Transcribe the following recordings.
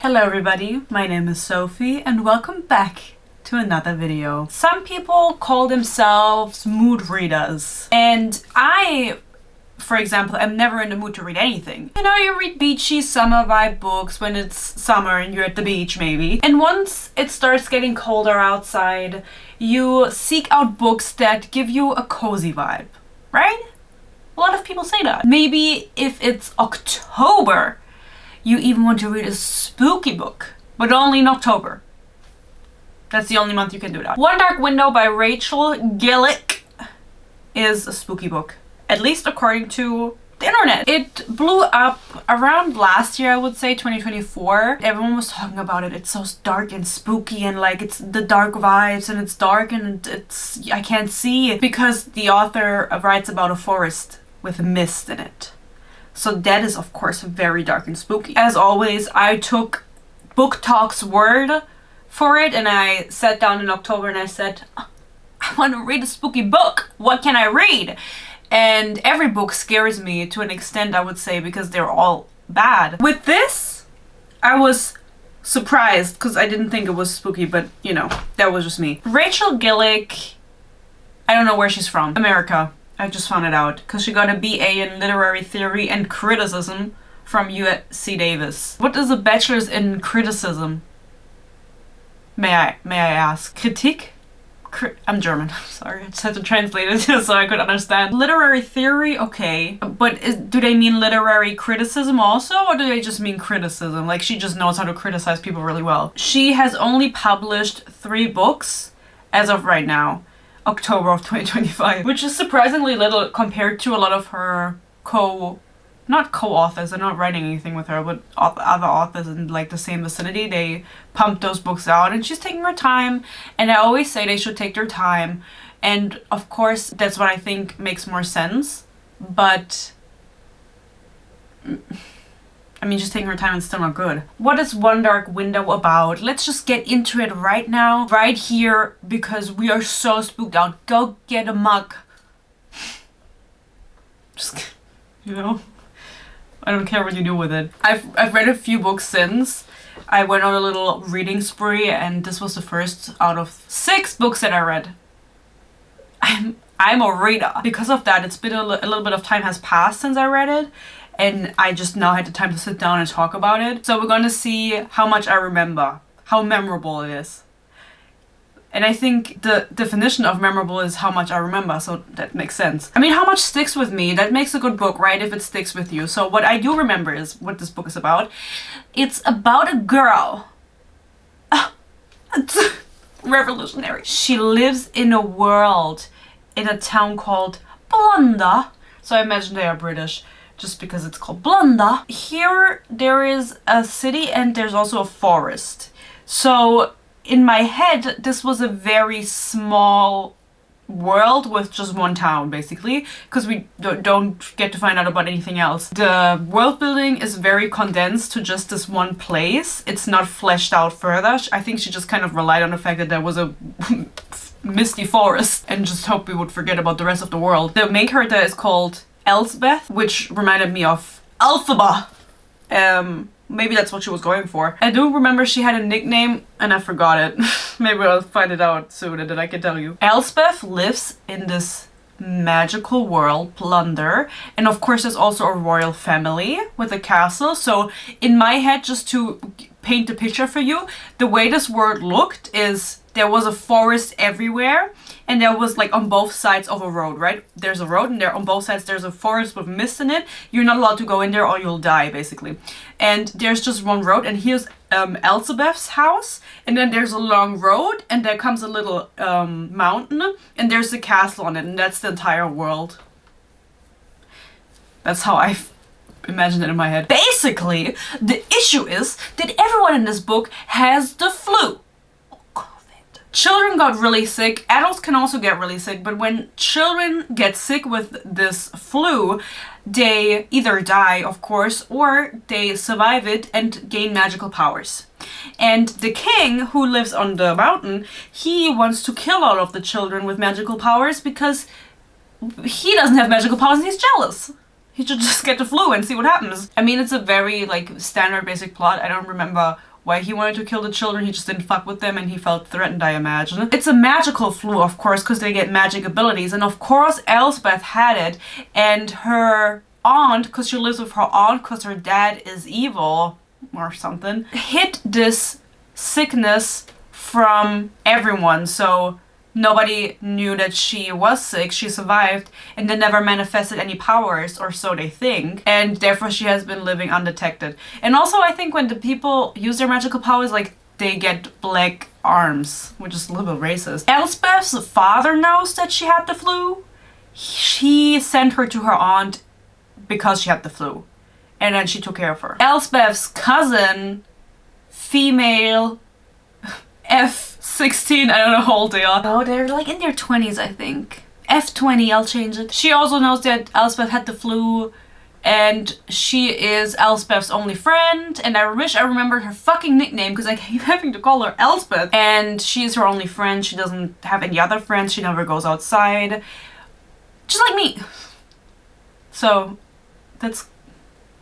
Hello everybody, my name is Sophie and welcome back to another video. Some people call themselves mood readers and I, for example, am never in the mood to read anything. You know, you read beachy summer vibe books when it's summer and you're at the beach maybe. And once it starts getting colder outside, you seek out books that give you a cozy vibe, right? A lot of people say that. Maybe if it's October, you even want to read a spooky book, but only in October. That's the only month you can do that. One Dark Window by Rachel Gillick is a spooky book, at least according to the internet. It blew up around last year, I would say 2024. Everyone was talking about it. It's so dark and spooky and like it's the dark vibes and it's dark and I can't see it because the author writes about a forest with mist in it. So that is, of course, very dark and spooky. As always, I took Booktok's word for it and I sat down in October and I said, I want to read a spooky book. What can I read? And every book scares me to an extent, I would say, because they're all bad. With this, I was surprised because I didn't think it was spooky, but you know, that was just me. Rachel Gillick, I don't know where she's from. America. I just found it out because she got a BA in literary theory and criticism from UC Davis. What is a bachelor's in criticism? May I ask? Critique? I'm German. Sorry, I just had to translate it so I could understand. Literary theory, okay. But do they mean literary criticism also, or do they just mean criticism? Like she just knows how to criticize people really well. She has only published 3 books as of right now. October of 2025, which is surprisingly little compared to a lot of her not co-authors, they're not writing anything with her, but other authors in like the same vicinity. They pumped those books out and she's taking her time, and I always say they should take their time, and of course that's what I think makes more sense, but I mean, just taking her time is still not good. What is One Dark Window about? Let's just get into it right now, right here, because we are so spooked out. Go get a mug. Just, you know, I don't care what you do with it. I've read a few books since. I went on a little reading spree, and this was the first out of 6 books that I read. I'm a reader. Because of that, it's been a little bit of time has passed since I read it. And I just now had the time to sit down and talk about it. So we're going to see how much I remember, how memorable it is. And I think the definition of memorable is how much I remember, so that makes sense. I mean, how much sticks with me, that makes a good book, right? If it sticks with you. So what I do remember is what this book is about. It's about a girl. Revolutionary. She lives in a world in a town called Blunder. So I imagine they are British, just because it's called Blunder. Here there is a city and there's also a forest. So in my head, this was a very small world with just one town, basically, because we don't get to find out about anything else. The world building is very condensed to just this one place. It's not fleshed out further. I think she just kind of relied on the fact that there was a misty forest and just hoped we would forget about the rest of the world. The main character is called Elspeth, which reminded me of Alphaba. Maybe that's what she was going for. I do remember she had a nickname and I forgot it. Maybe I'll find it out soon and then I can tell you. Elspeth lives in this magical world, Blunder, and of course there's also a royal family with a castle. So in my head, just to paint the picture for you, the way this world looked is there was a forest everywhere and there was like on both sides of a road, right? There's a road and there on both sides there's a forest with mist in it. You're not allowed to go in there or you'll die, basically. And there's just one road, and here's Elspeth's house, and then there's a long road and there comes a little mountain and there's a castle on it, and that's the entire world. That's how I imagine it in my head. Basically, the issue is that everyone in this book has the flu. Children got really sick, adults can also get really sick, but when children get sick with this flu, they either die, of course, or they survive it and gain magical powers. And the king, who lives on the mountain, he wants to kill all of the children with magical powers because he doesn't have magical powers and he's jealous. He should just get the flu and see what happens. I mean, it's a very like standard basic plot. I don't remember why he wanted to kill the children. He just didn't fuck with them and he felt threatened, I imagine. It's a magical flu, of course, because they get magic abilities. And of course, Elspeth had it. And her aunt, because she lives with her aunt because her dad is evil or something, hid this sickness from everyone. So nobody knew that she was sick, she survived, and then never manifested any powers, or so they think. And therefore she has been living undetected. And also I think when the people use their magical powers, like, they get black arms, which is a little bit racist. Elspeth's father knows that she had the flu. He sent her to her aunt because she had the flu. And then she took care of her. Elspeth's cousin, female, F16, I don't know how old they are. Oh, they're like in their 20s, I think. F20, I'll change it. She also knows that Elspeth had the flu, and she is Elspeth's only friend, and I wish I remembered her fucking nickname because I keep having to call her Elspeth. And she is her only friend. She doesn't have any other friends. She never goes outside. Just like me. So, that's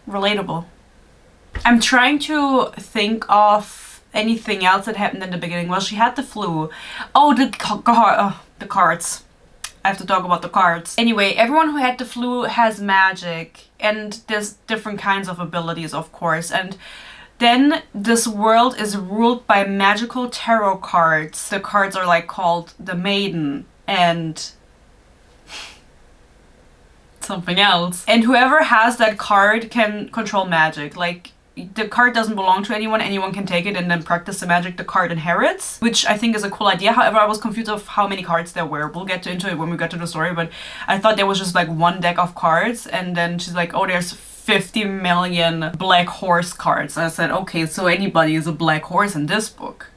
relatable. I'm trying to think of anything else that happened in the beginning. Well, she had the flu. Oh, the cards. I have to talk about the cards. Anyway, everyone who had the flu has magic, and there's different kinds of abilities, of course. And then this world is ruled by magical tarot cards. The cards are like called the Maiden and something else. And whoever has that card can control magic. Like, the card doesn't belong to anyone. Anyone can take it and then practice the magic the card inherits, which I think is a cool idea. However, I was confused of how many cards there were. We'll get into it when we get to the story, but I thought there was just like one deck of cards, and then she's like, oh, there's 50 million black horse cards. And I said, okay, so anybody is a black horse in this book.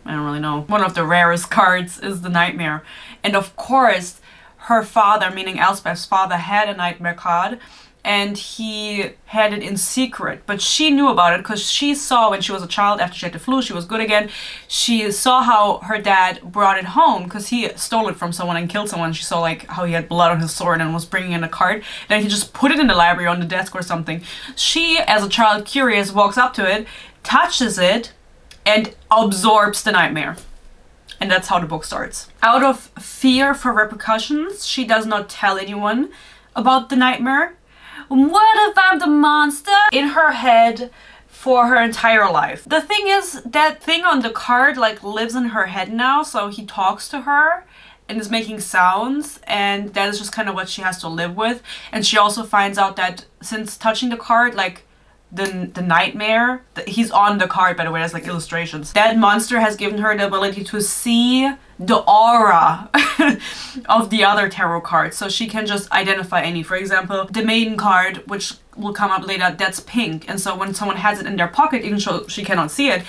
I don't really know. One of the rarest cards is the Nightmare. And of course, her father, meaning Elspeth's father, had a nightmare card, and he had it in secret, but she knew about it because she saw when she was a child, after she had the flu, she was good again. She saw how her dad brought it home because he stole it from someone and killed someone. She saw like how he had blood on his sword and was bringing in a card. Then he just put it in the library on the desk or something. She, as a child, curious, walks up to it, touches it, and absorbs the nightmare. And that's how the book starts. Out of fear for repercussions, she does not tell anyone about the nightmare. What if I'm the monster? In her head for her entire life. The thing is, that thing on the card like lives in her head now, so he talks to her and is making sounds, and that is just kind of what she has to live with. And she also finds out that since touching the card, like the nightmare, he's on the card, by the way, there's like illustrations. That monster has given her the ability to see the aura of the other tarot cards, so she can just identify any. For example, the Maiden card, which will come up later, that's pink, and so when someone has it in their pocket, even though she cannot see it,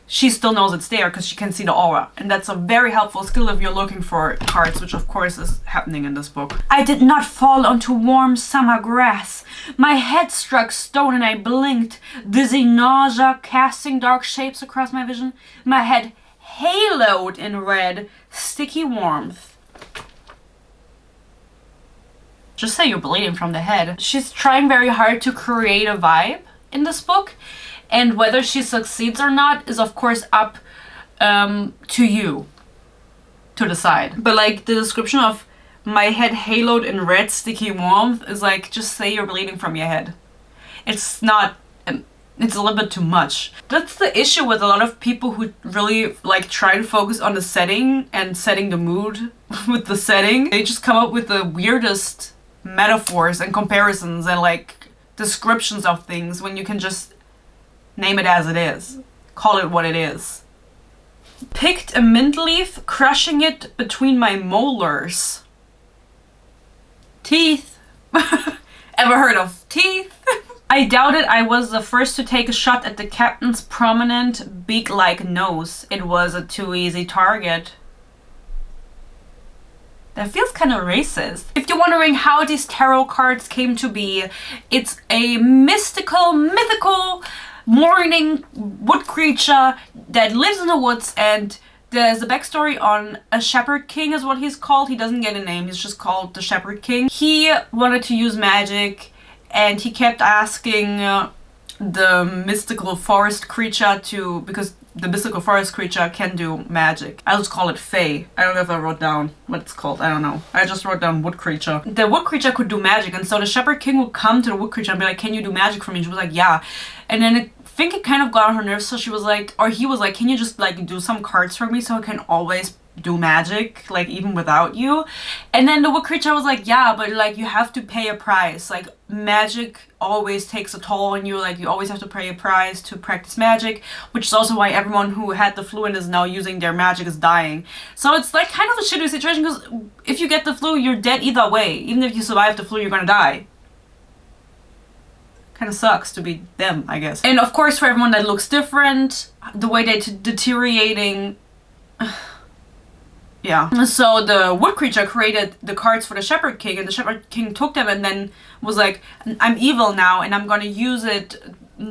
she still knows it's there because she can see the aura. And that's a very helpful skill if you're looking for cards, which of course is happening in this book. I did not fall onto warm summer grass. My head struck stone and I blinked, dizzy nausea casting dark shapes across my vision. My head haloed in red, sticky warmth. Just say you're bleeding from the head. She's trying very hard to create a vibe in this book, and whether she succeeds or not is of course up to you to decide. But like the description of my head haloed in red sticky warmth is like, just say you're bleeding from your head. It's not, it's a little bit too much. That's the issue with a lot of people who really like try to focus on the setting and setting the mood with the setting. They just come up with the weirdest metaphors and comparisons and like descriptions of things when you can just name it as it is. Call it what it is. Picked a mint leaf, crushing it between my molars. Teeth. Ever heard of teeth? I doubted I was the first to take a shot at the captain's prominent beak-like nose. It was a too easy target. That feels kind of racist. If you're wondering how these tarot cards came to be, it's a mystical, mythical morning wood creature that lives in the woods, and there's a backstory on a shepherd king is what he's called. He doesn't get a name, he's just called the shepherd king. He wanted to use magic and he kept asking the mystical forest creature to, because the mystical forest creature can do magic. I'll just call it Fae. I don't know if I wrote down what it's called. I don't know. I just wrote down wood creature. The wood creature could do magic, and so the shepherd king would come to the wood creature and be like, can you do magic for me? And she was like, yeah. And then I think it kind of got on her nerves, so she was like, or he was like, can you just like do some cards for me so I can always do magic, like even without you? And then the wood creature was like, yeah, but like you have to pay a price. Like magic always takes a toll on you. Like you always have to pay a price to practice magic, which is also why everyone who had the flu and is now using their magic is dying. So it's like kind of a shitty situation, because if you get the flu, you're dead either way. Even if you survive the flu, you're gonna die. Kind of sucks to be them, I guess. And of course, for everyone that looks different, the way they're deteriorating. Yeah. So the wood creature created the cards for the shepherd king, and the shepherd king took them and then was like, I'm evil now and I'm gonna use it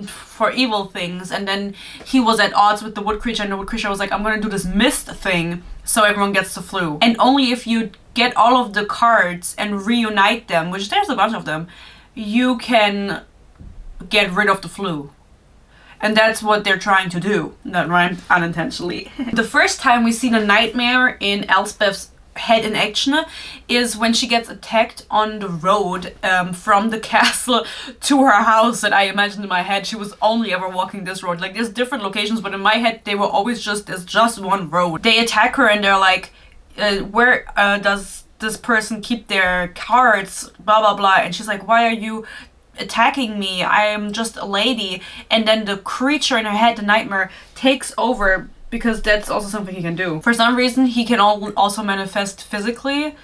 for evil things. And then he was at odds with the wood creature, and the wood creature was like, I'm gonna do this mist thing so everyone gets the flu. And only if you get all of the cards and reunite them, which there's a bunch of them, you can get rid of the flu. And that's what they're trying to do. That rhymed unintentionally. The first time we see the nightmare in Elspeth's head in action is when she gets attacked on the road from the castle to her house. And I imagined in my head she was only ever walking this road. Like there's different locations, but in my head they were always there's just one road. They attack her and they're like, where does this person keep their cards? Blah, blah, blah. And she's like, why are you attacking me? I am just a lady. And then the creature in her head, the nightmare, takes over, because that's also something he can do. For some reason, he can also manifest physically,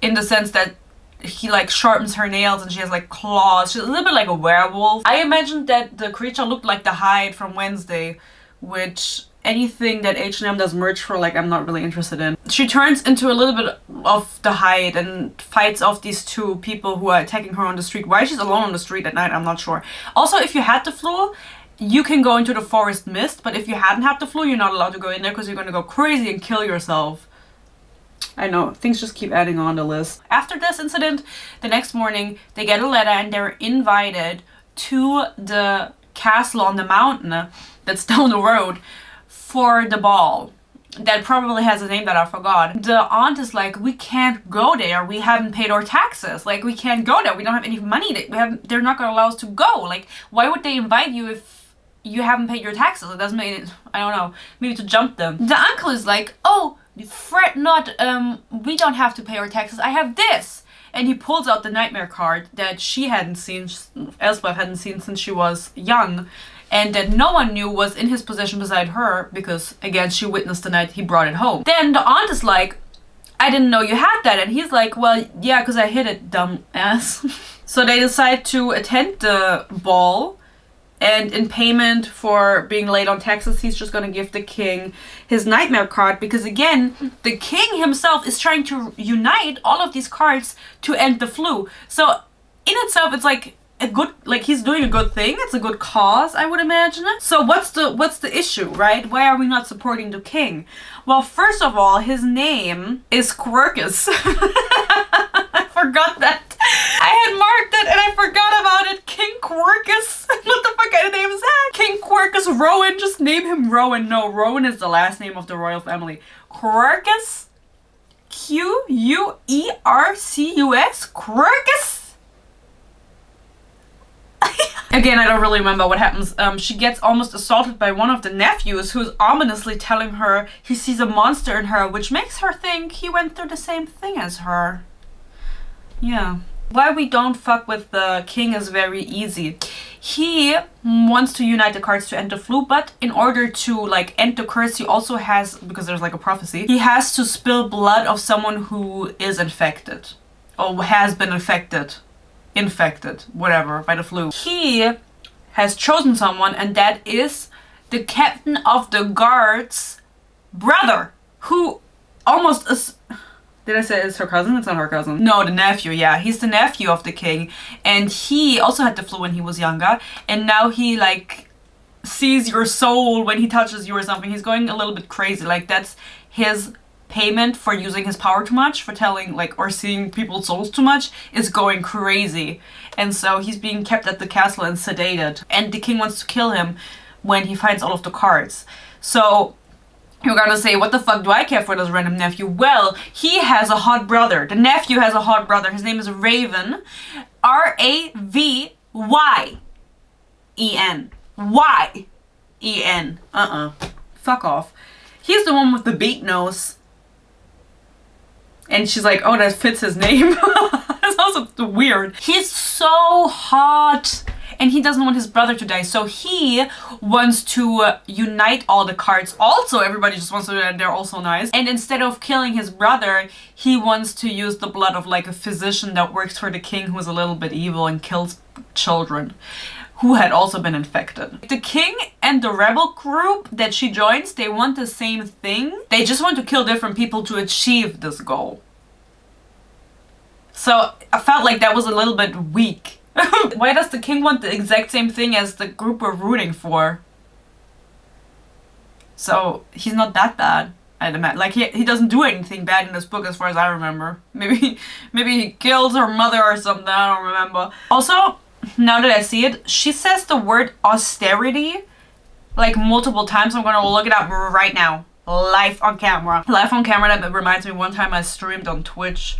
in the sense that he like sharpens her nails and she has like claws. She's a little bit like a werewolf. I imagined that the creature looked like the Hyde from Wednesday, which anything that H&M does merch for, like, I'm not really interested in. She turns into a little bit of the Hyde and fights off these two people who are attacking her on the street. Why she's alone on the street at night, I'm not sure. Also, if you had the flu, you can go into the forest mist, but if you hadn't had the flu, you're not allowed to go in there because you're gonna go crazy and kill yourself. I know, things just keep adding on the list. After this incident, the next morning, they get a letter and they're invited to the castle on the mountain that's down the road for the ball. That probably has a name that I forgot. The aunt is like, we can't go there. We haven't paid our taxes. Like, we can't go there. We don't have any money. They're not gonna allow us to go. Like, why would they invite you if you haven't paid your taxes? It doesn't make it, I don't know, maybe to jump them. The uncle is like, oh, fret not, we don't have to pay our taxes. I have this. And he pulls out the nightmare card that she hadn't seen, Elspeth hadn't seen since she was young, and that no one knew was in his possession beside her, because, again, she witnessed the night he brought it home. Then the aunt is like, I didn't know you had that. And he's like, well, yeah, because I hid it, dumb ass. So they decide to attend the ball, and in payment for being late on taxes, he's just gonna give the king his nightmare card, because, again, the king himself is trying to unite all of these cards to end the flu. So in itself, it's like a good, like, he's doing a good thing. It's a good cause, I would imagine. So what's the issue, right? Why are we not supporting the king? Well, first of all, his name is Quirkus. I forgot that. I had marked it and I forgot about it. King Quirkus. What the fuck kind of name is that? King Quirkus Rowan. Just name him Rowan. No, Rowan is the last name of the royal family. Quirkus. Q-U-E-R-C-U-S. Quirkus. Again, I don't really remember what happens. She gets almost assaulted by one of the nephews, who's ominously telling her he sees a monster in her, which makes her think he went through the same thing as her. Yeah. Why we don't fuck with the king is very easy. He wants to unite the cards to end the flu, but in order to, like, end the curse, he also has, because there's like a prophecy, he has to spill blood of someone who is infected or has been infected, whatever, by the flu. He has chosen someone, and that is the captain of the guard's brother, who almost is... Did I say it's her cousin? It's not her cousin. No, the nephew, yeah. He's the nephew of the king. And he also had the flu when he was younger. And now he, like, sees your soul when he touches you or something. He's going a little bit crazy. Like, that's his payment for using his power too much, for telling like or seeing people's souls too much, is going crazy. And so he's being kept at the castle and sedated. And the king wants to kill him when he finds all of the cards. So you're gonna say, what the fuck do I care for this random nephew? Well, he has a hot brother. The nephew has a hot brother. His name is Raven. R-A-V-Y-E-N. Y-E-N. Fuck off. He's the one with the beat nose. And she's like, oh, that fits his name. That's also weird. He's so hot. And he doesn't want his brother to die. So he wants to unite all the cards. Also, everybody just wants to do that. They're also nice. And instead of killing his brother, he wants to use the blood of like a physician that works for the king, who's a little bit evil and kills children who had also been infected. The king and the rebel group that she joins, they want the same thing. They just want to kill different people to achieve this goal. So I felt like that was a little bit weak. Why does the king want the exact same thing as the group we're rooting for? So he's not that bad, I'd imagine. Like he doesn't do anything bad in this book as far as I remember. Maybe he kills her mother or something, I don't remember. Also, now that I see it, she says the word austerity like multiple times. I'm gonna look it up right now. Live on camera. Live on camera, that reminds me, one time I streamed on Twitch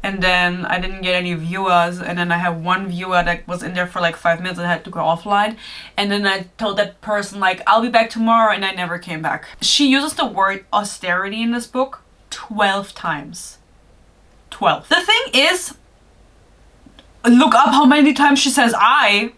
and then I didn't get any viewers, and then I had one viewer that was in there for like 5 minutes and I had to go offline, and then I told that person like, I'll be back tomorrow, and I never came back. She uses the word austerity in this book 12 times. 12. The thing is, look up how many times she says I.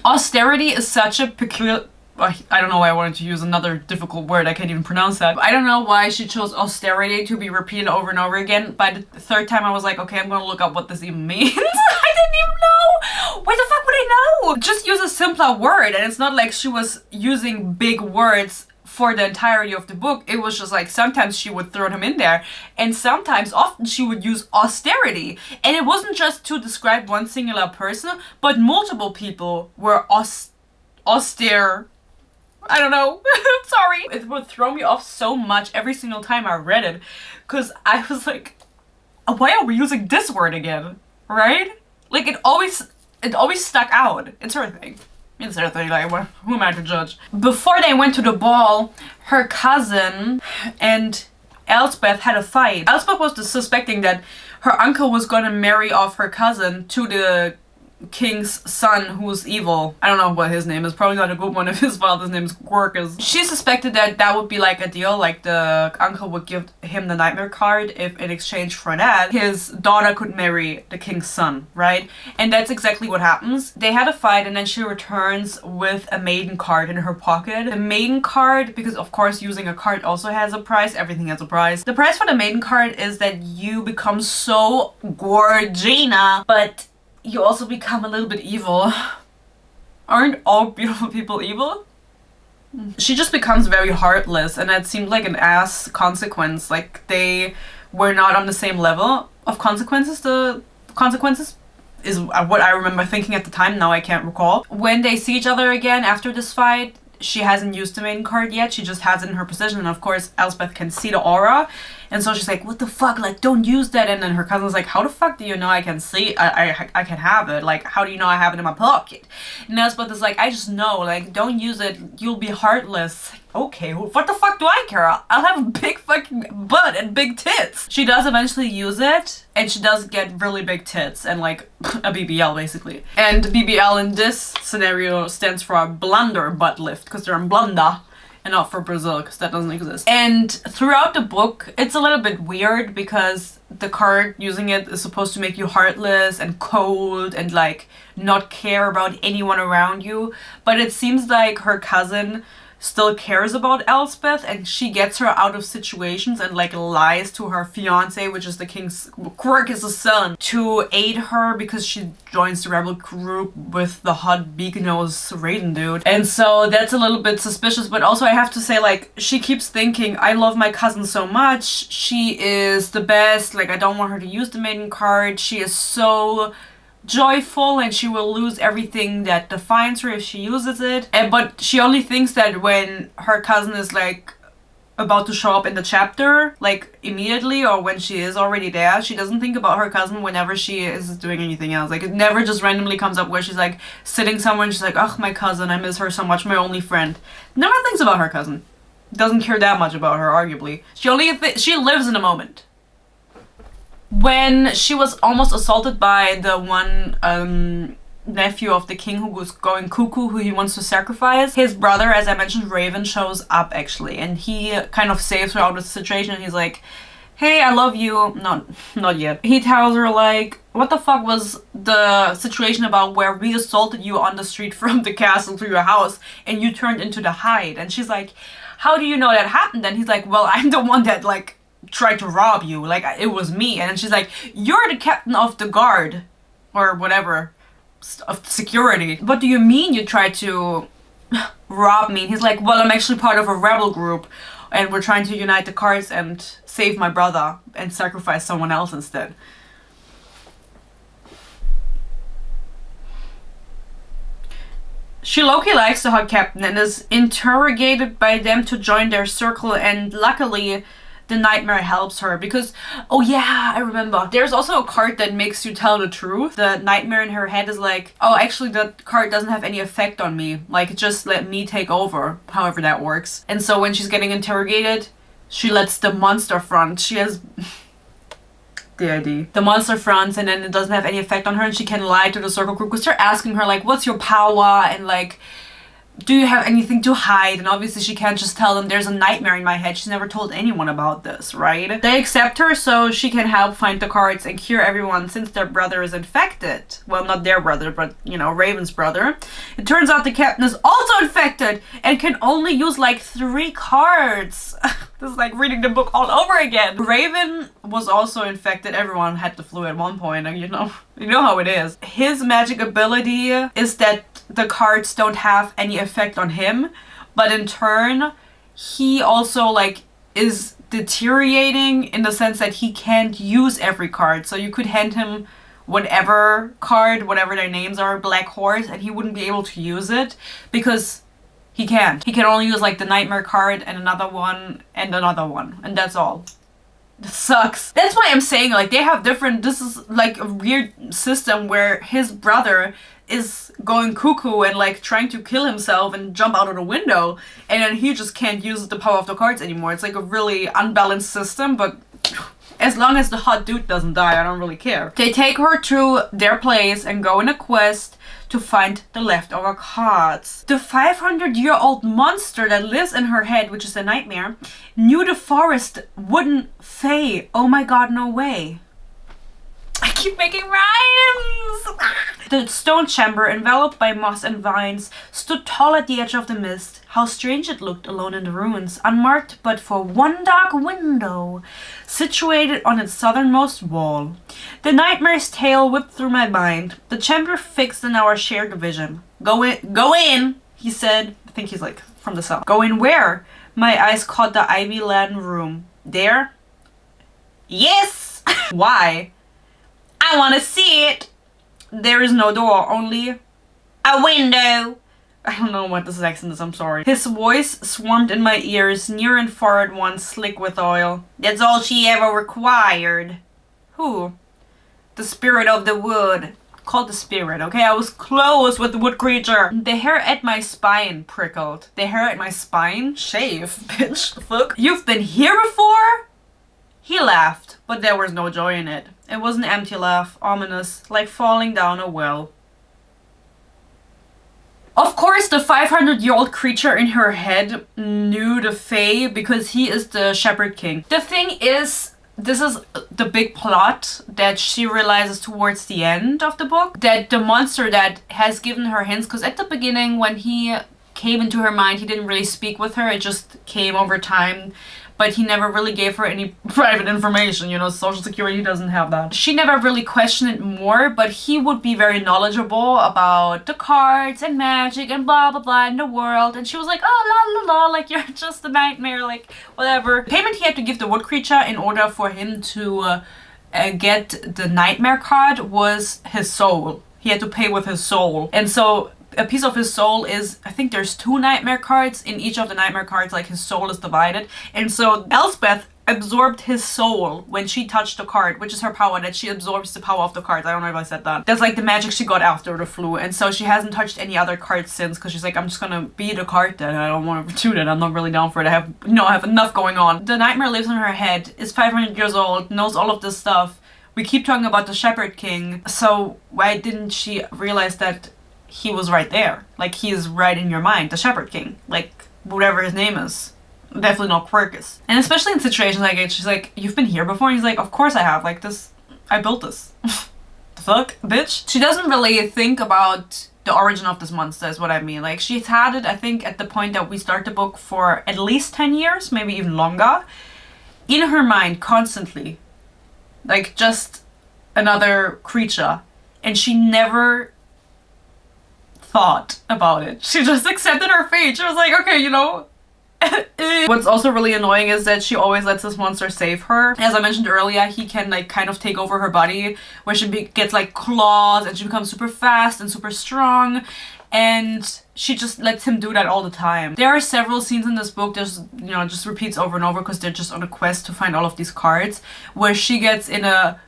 Austerity is such a peculiar... I don't know why I wanted to use another difficult word. I can't even pronounce that. I don't know why she chose austerity to be repeated over and over again. By the third time I was like, okay, I'm gonna look up what this even means. I didn't even know. Why the fuck would I know? Just use a simpler word. And it's not like she was using big words for the entirety of the book. It was just like sometimes she would throw them in there, and sometimes often she would use austerity. And it wasn't just to describe one singular person, but multiple people were austere. I don't know. Sorry. It would throw me off so much every single time I read it, because I was like, why are we using this word again? Right? Like it always stuck out. It's her thing. It's her thing. Like, who am I to judge? Before they went to the ball, her cousin and Elspeth had a fight. Elspeth was suspecting that her uncle was gonna marry off her cousin to the king's son, who's evil. I don't know what his name is. Probably not a good one if his father's name is Quirkus. She suspected that that would be like a deal, like the uncle would give him the nightmare card if in exchange for that his daughter could marry the king's son, right? And that's exactly what happens. They had a fight, and then she returns with a maiden card in her pocket. The maiden card, because of course using a card also has a price, everything has a price. The price for the maiden card is that you become so Gorgina, but you also become a little bit evil. Aren't all beautiful people evil? She just becomes very heartless, and that seemed like an ass consequence. Like they were not on the same level of consequences. The consequences is what I remember thinking at the time. Now I can't recall. When they see each other again after this fight, she hasn't used the maiden card yet. She just has it in her possession, and of course Elspeth can see the aura, and so she's like, what the fuck, like don't use that. And then her cousin's like, how the fuck do you know I can see I can have it? Like, how do you know I have it in my pocket? And Elspeth is like, I just know, like don't use it, you'll be heartless. Okay, what the fuck do I care? I'll have a big fucking butt and big tits. She does eventually use it, and she does get really big tits and like a BBL basically. And BBL in this scenario stands for a blunder butt lift, because they're in Blunda and not for Brazil, because that doesn't exist. And throughout the book, it's a little bit weird because the card using it is supposed to make you heartless and cold and like not care about anyone around you. But it seems like her cousin still cares about Elspeth, and she gets her out of situations and like lies to her fiance, which is the king's Quirkus' son, to aid her because she joins the rebel group with the hot beak-nosed Raiden dude. And so that's a little bit suspicious, but also I have to say, like, she keeps thinking, I love my cousin so much, she is the best, like I don't want her to use the maiden card, she is so joyful and she will lose everything that defines her if she uses it. But she only thinks that when her cousin is like about to show up in the chapter, like immediately, or when she is already there. She doesn't think about her cousin whenever she is doing anything else. Like, it never just randomly comes up where she's like sitting somewhere and she's like, oh, my cousin, I miss her so much, my only friend. Never thinks about her cousin. Doesn't care that much about her, arguably. She lives in the moment. When she was almost assaulted by the one nephew of the king who was going cuckoo, who he wants to sacrifice, his brother, as I mentioned, Raven, shows up actually, and he kind of saves her out of the situation. He's like, hey, I love you. Not yet. He tells her like, what the fuck was the situation about where we assaulted you on the street from the castle to your house and you turned into the Hide? And she's like, how do you know that happened? And he's like, well, I'm the one that like tried to rob you, like it was me. And then she's like, you're the captain of the guard or whatever, of security. What do you mean you tried to rob me? And he's like, well, I'm actually part of a rebel group and we're trying to unite the cards and save my brother and sacrifice someone else instead. She low-key likes the hot captain and is interrogated by them to join their circle, and luckily the nightmare helps her because, oh yeah, I remember. There's also a card that makes you tell the truth. The nightmare in her head is like, oh, actually that card doesn't have any effect on me. Like, just let me take over, however that works. And so when she's getting interrogated, she lets the monster front. She has the ID. The monster fronts, and then it doesn't have any effect on her, and she can lie to the circle group because they're asking her like, what's your power, and like, do you have anything to hide? And obviously she can't just tell them there's a nightmare in my head. She's never told anyone about this, right? They accept her so she can help find the cards and cure everyone since their brother is infected. Well, not their brother, but, you know, Raven's brother. It turns out the captain is also infected and can only use like 3 cards. This is like reading the book all over again. Raven was also infected. Everyone had the flu at one point, and you know how it is. His magic ability is that the cards don't have any effect on him, but in turn he also like is deteriorating in the sense that he can't use every card. So you could hand him whatever card, whatever their names are, Black Horse, and he wouldn't be able to use it because he can't. He can only use like the nightmare card and another one, and that's all. It sucks. That's why I'm saying like they have different, this is like a weird system where his brother is going cuckoo and like trying to kill himself and jump out of the window, and then he just can't use the power of the cards anymore. It's like a really unbalanced system, but as long as the hot dude doesn't die, I don't really care. They take her to their place and go on a quest to find the leftover cards. The 500-year-old monster that lives in her head, which is a nightmare, knew the forest wouldn't fade. Oh my god, no way. I keep making rhymes! The stone chamber, enveloped by moss and vines, stood tall at the edge of the mist. How strange it looked alone in the ruins, unmarked but for one dark window, situated on its southernmost wall. The nightmare's tale whipped through my mind. The chamber fixed in our shared vision. Go in, he said. I think he's like from the south. Go in where? My eyes caught the ivy-laden room. There? Yes! Why? I want to see it. There is no door, only a window. I don't know what this accent is, I'm sorry. His voice swarmed in my ears, near and far at once, slick with oil. That's all she ever required. Who? The spirit of the wood. Called the spirit, okay? I was close with the wood creature. The hair at my spine prickled. The hair at my spine? Shave, bitch. The fuck? You've been here before? He laughed, but there was no joy in it. It was an empty laugh, ominous, like falling down a well. Of course, the 500-year-old creature in her head knew the Fae because he is the Shepherd King. The thing is, this is the big plot that she realizes towards the end of the book, that the monster that has given her hints, because at the beginning when he came into her mind, he didn't really speak with her, it just came over time. But he never really gave her any private information, you know, Social Security doesn't have that. She never really questioned it more, but he would be very knowledgeable about the cards and magic and blah blah blah in the world. And she was like, oh la la la, like you're just a nightmare, like whatever. Payment he had to give the wood creature in order for him to get the nightmare card was his soul. He had to pay with his soul. And so a piece of his soul is, I think there's 2 nightmare cards. In each of the nightmare cards, like, his soul is divided. And so Elspeth absorbed his soul when she touched the card, which is her power, that she absorbs the power of the cards. I don't know if I said that. That's like the magic she got after the flu. And so she hasn't touched any other cards since, because she's like, I'm just gonna be the card then. I don't want to do that. I'm not really down for it. I have enough going on. The nightmare lives in her head, is 500 years old, knows all of this stuff. We keep talking about the Shepherd King. So why didn't she realize that he was right there? Like, he is right in your mind, the Shepherd King. Like, whatever his name is. Definitely not Quirkus. And especially in situations like it, she's like, you've been here before? And he's like, of course I have. Like, this, I built this. The fuck, bitch? She doesn't really think about the origin of this monster is what I mean. Like, she's had it, I think, at the point that we start the book for at least 10 years, maybe even longer, in her mind constantly. Like, just another creature. And she never thought about it. She just accepted her fate. She was like, okay, you know. What's also really annoying is that she always lets this monster save her. As I mentioned earlier, he can like kind of take over her body, where she gets like claws and she becomes super fast and super strong, and she just lets him do that all the time. There are several scenes in this book that just repeats over and over, because they're just on a quest to find all of these cards, where she gets in a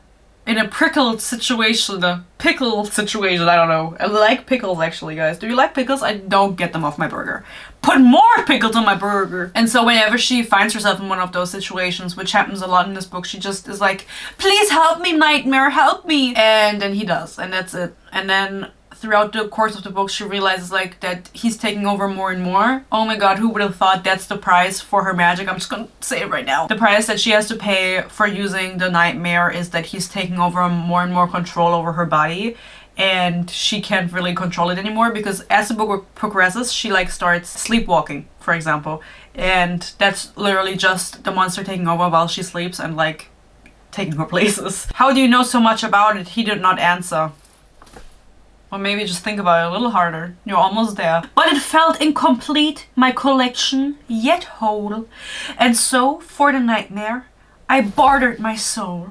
pickle situation, I don't know. I like pickles, actually, guys. Do you like pickles? I don't get them off my burger. Put more pickles on my burger. And so whenever she finds herself in one of those situations, which happens a lot in this book, she just is like, please help me, nightmare, help me. And then he does, and that's it. And then throughout the course of the book, she realizes like that he's taking over more and more. Oh my god, who would have thought that's the price for her magic? I'm just gonna say it right now. The price that she has to pay for using the nightmare is that he's taking over more and more control over her body, and she can't really control it anymore, because as the book progresses, she like starts sleepwalking, for example, and that's literally just the monster taking over while she sleeps and like taking her places. How do you know so much about it? He did not answer. Or maybe just think about it a little harder. You're almost there. But it felt incomplete, my collection, yet whole. And so, for the nightmare, I bartered my soul.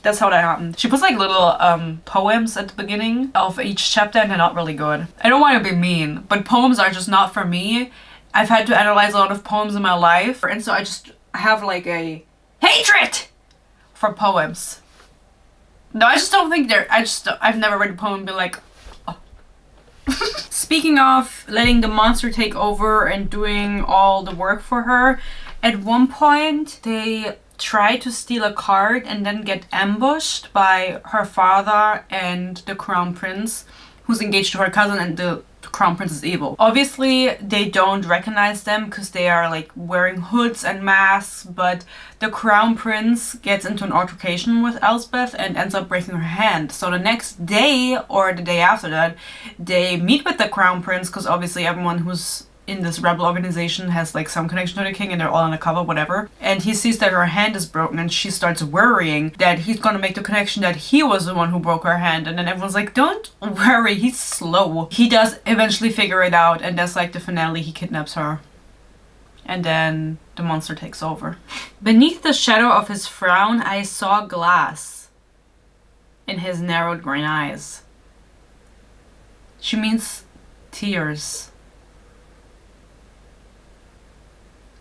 That's how that happened. She puts like little poems at the beginning of each chapter, and they're not really good. I don't want to be mean, but poems are just not for me. I've had to analyze a lot of poems in my life, and so I just have like a hatred for poems. No, I just don't think I've never read a poem and been like, oh. Speaking of letting the monster take over and doing all the work for her, at one point they try to steal a card and then get ambushed by her father and the crown prince, who's engaged to her cousin, and the crown prince is evil. Obviously they don't recognize them because they are like wearing hoods and masks, but the crown prince gets into an altercation with Elspeth and ends up breaking her hand. So the next day, or the day after that, they meet with the crown prince, because obviously everyone who's in this rebel organization has like some connection to the king, and they're all undercover, whatever. And he sees that her hand is broken, and she starts worrying that he's gonna make the connection that he was the one who broke her hand. And then everyone's like, don't worry, he's slow. He does eventually figure it out, and that's like the finale. He kidnaps her, and then the monster takes over. Beneath the shadow of his frown, I saw glass in his narrowed green eyes. She means tears.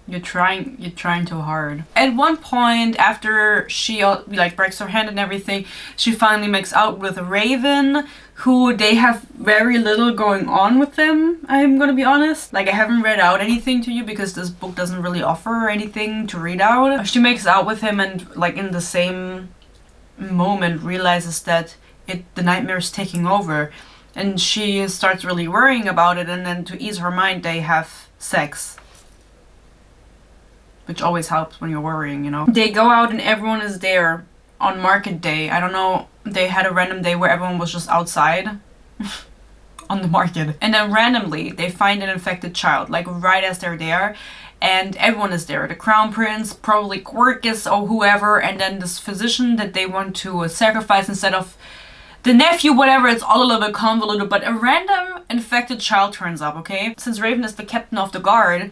You're trying too hard. At one point, after she like breaks her hand and everything, she finally makes out with Raven, who they have very little going on with them, I'm gonna be honest. Like, I haven't read out anything to you because this book doesn't really offer anything to read out. She makes out with him, and like in the same moment realizes that the nightmare is taking over, and she starts really worrying about it, and then to ease her mind they have sex. Which always helps when you're worrying, you know. They go out and everyone is there on market day. I don't know, they had a random day where everyone was just outside on the market. And then randomly they find an infected child, like right as they're there. And everyone is there. The crown prince, probably Quirkus or whoever, and then this physician that they want to sacrifice instead of the nephew, whatever. It's all a little bit convoluted, but a random infected child turns up, okay? Since Raven is the captain of the guard,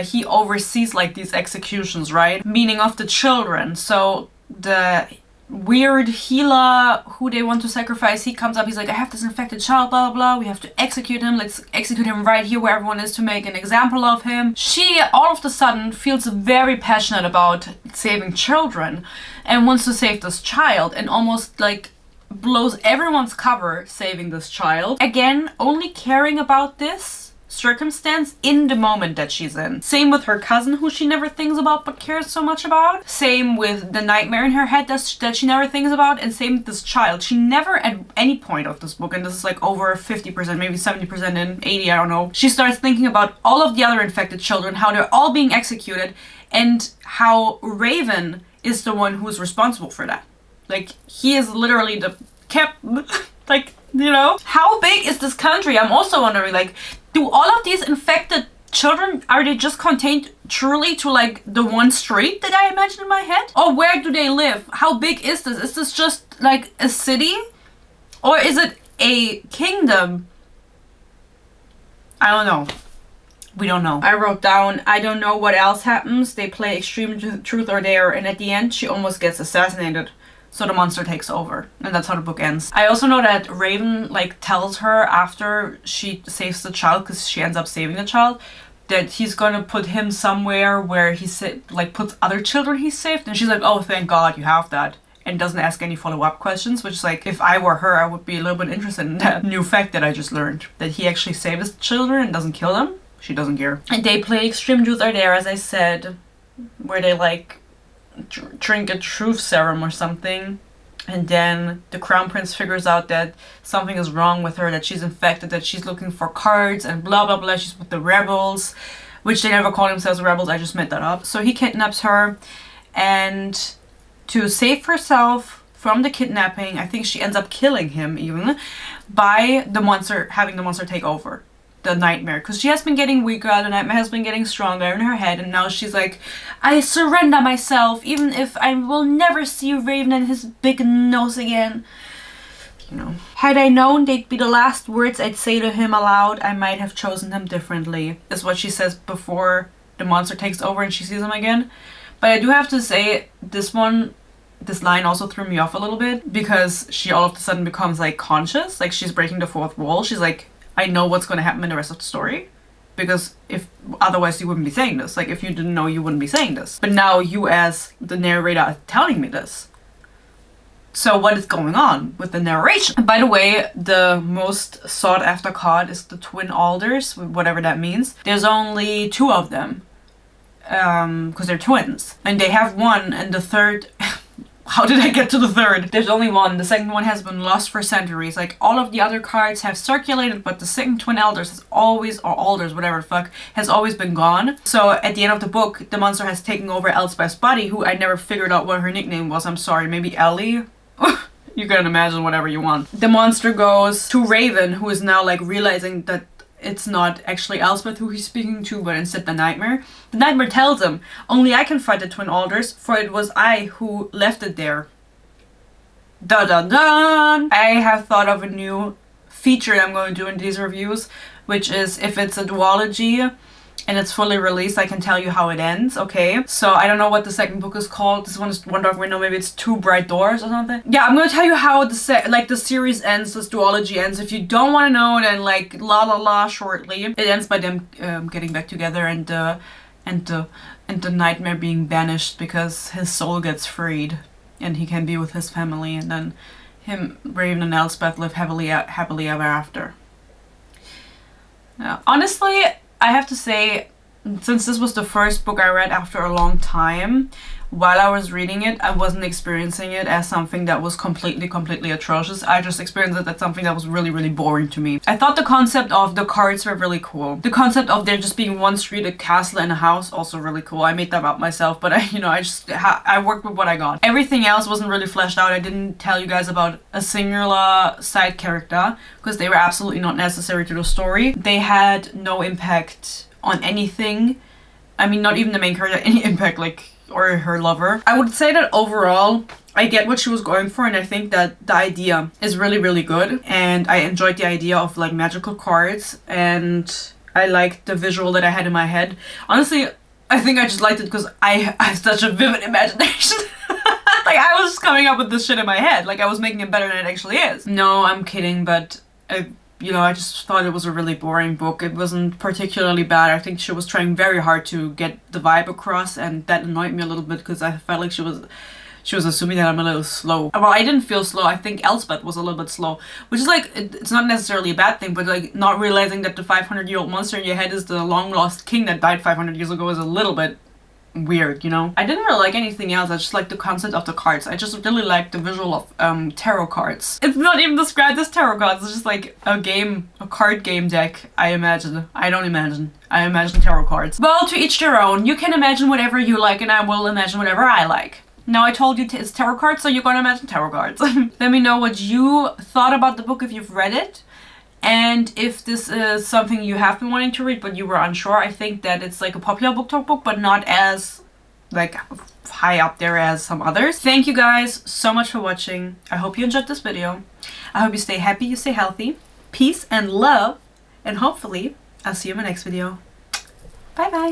he oversees like these executions, right? Meaning of the children. So the weird healer who they want to sacrifice, he comes up, he's like, I have this infected child, blah, blah, blah, we have to execute him, let's execute him right here where everyone is to make an example of him. She, all of a sudden, feels very passionate about saving children and wants to save this child and almost like blows everyone's cover saving this child. Again, only caring about this circumstance in the moment that she's in. Same with her cousin, who she never thinks about but cares so much about. Same with the nightmare in her head that she never thinks about. And same with this child. She never at any point of this book, and this is like over 50%, maybe 70% in, 80, I don't know, she starts thinking about all of the other infected children, how they're all being executed, and how Raven is the one who's responsible for that. Like, he is literally the like, you know? How big is this country? I'm also wondering, like, do all of these infected children, are they just contained truly to like the one street that I imagined in my head? Or where do they live? How big is this? Is this just like a city? Or is it a kingdom? I don't know. We don't know. I wrote down, I don't know what else happens. They play extreme truth or dare, and at the end she almost gets assassinated. So the monster takes over, and that's how the book ends. I also know that Raven like tells her after she saves the child, because she ends up saving the child, that he's gonna put him somewhere where he like puts other children he saved, and she's like, oh, thank God you have that, and doesn't ask any follow-up questions, which is like, if I were her, I would be a little bit interested in that new fact that I just learned, that he actually saves his children and doesn't kill them. She doesn't care. And they play extreme truth or dare, as I said, where they like drink a truth serum or something, and then the crown prince figures out that something is wrong with her, that she's infected, that she's looking for cards and blah blah blah, she's with the rebels, which they never call themselves rebels, I just made that up. So he kidnaps her, and to save herself from the kidnapping, I think she ends up killing him even, by the monster, having the monster take over. The nightmare, because she has been getting weaker, the nightmare has been getting stronger in her head, and now she's like, I surrender myself, even if I will never see Raven and his big nose again. You know. Had I known they'd be the last words I'd say to him aloud, I might have chosen them differently, is what she says before the monster takes over and she sees him again. But I do have to say, this line also threw me off a little bit, because she all of a sudden becomes like conscious, like she's breaking the fourth wall. She's like, I know what's going to happen in the rest of the story, because if otherwise you wouldn't be saying this. Like, if you didn't know, you wouldn't be saying this. But now you as the narrator are telling me this. So what is going on with the narration? And by the way, the most sought after card is the twin alders, whatever that means. There's only 2 of them, because they're twins. And they have one, and the third... How did I get to the third? There's only one. The second one has been lost for centuries. Like, all of the other cards have circulated, but the second twin elders has always, or alders, whatever the fuck, has always been gone. So at the end of the book, the monster has taken over Elspeth's body, who I never figured out what her nickname was. I'm sorry, maybe Ellie? You can imagine whatever you want. The monster goes to Raven, who is now like realizing that it's not actually Elspeth who he's speaking to, but instead the nightmare. The nightmare tells him, only I can fight the twin alders, for it was I who left it there. Dun dun dun! I have thought of a new feature I'm going to do in these reviews, which is, if it's a duology and it's fully released, I can tell you how it ends, okay? So I don't know what the second book is called. This one is One Dark Window, maybe it's Two Bright Doors or something. Yeah, I'm gonna tell you how the series ends, this duology ends. If you don't want to know, then like la la la shortly. It ends by them getting back together, and the nightmare being banished because his soul gets freed and he can be with his family, and then Raven and Elspeth live happily ever after. Yeah. Honestly, I have to say, since this was the first book I read after a long time, while I was reading it, I wasn't experiencing it as something that was completely atrocious. I just experienced it as something that was really boring to me. I thought the concept of the cards were really cool. The concept of there just being one street, a castle, and a house, also really cool. I made that up myself, but I worked with what I got. Everything else wasn't really fleshed out. I didn't tell you guys about a singular side character, because they were absolutely not necessary to the story. They had no impact on anything. I mean, not even the main character, any impact, like, or her lover. I would say that overall, I get what she was going for, and I think that the idea is really good, and I enjoyed the idea of like magical cards, and I liked the visual that I had in my head. Honestly, I think I just liked it because I have such a vivid imagination. Like, I was just coming up with this shit in my head. Like, I was making it better than it actually is. No, I'm kidding, but you know, I just thought it was a really boring book. It wasn't particularly bad. I think she was trying very hard to get the vibe across, and that annoyed me a little bit because I felt like she was assuming that I'm a little slow. Well, I didn't feel slow. I think Elspeth was a little bit slow, which is like, it's not necessarily a bad thing, but like not realizing that the 500-year-old monster in your head is the long lost king that died 500 years ago is a little bit weird, you know? I didn't really like anything else. I just like the concept of the cards. I just really like the visual of tarot cards. It's not even described as tarot cards. It's just like a card game deck, I imagine. I don't imagine. I imagine tarot cards. Well, to each their own. You can imagine whatever you like, and I will imagine whatever I like. Now I told you it's tarot cards, so you're gonna imagine tarot cards. Let me know what you thought about the book if you've read it. And if this is something you have been wanting to read but you were unsure. I think that it's like a popular Booktok book, but not as like high up there as some others. Thank you guys so much for watching. I hope you enjoyed this video. I hope you stay happy, you stay healthy. Peace and love, and hopefully I'll see you in my next video. Bye bye.